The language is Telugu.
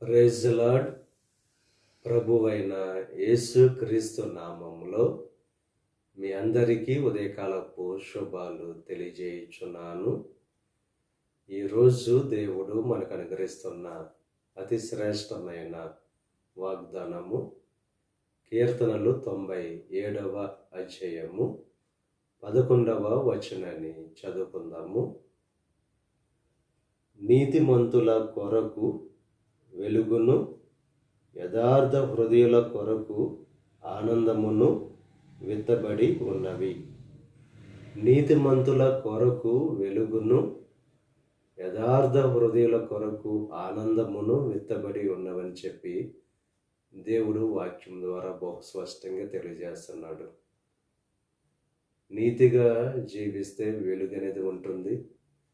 Praise the lord. ప్రభువైన యేసు క్రీస్తు నామములో మీ అందరికీ ఉదయకాలపు శుభాలు తెలియజేయుచున్నాను. ఈరోజు దేవుడు మనకు అనుగ్రహిస్తున్న అతి శ్రేష్టమైన వాగ్దానము కీర్తనలు 97వ అధ్యాయము 11వ వచనాన్ని చదువుకుందాము. నీతిమంతుల కొరకు వెలుగును, యథార్థ హృదయుల కొరకు ఆనందమును విత్తబడి ఉన్నవి. నీతిమంతుల కొరకు వెలుగును, యథార్థ హృదయుల కొరకు ఆనందమును విత్తబడి ఉన్నవని చెప్పి దేవుడు వాక్యం ద్వారా బహు స్పష్టంగా తెలియజేస్తున్నాడు. నీతిగా జీవిస్తే వెలుగు అనేది ఉంటుంది.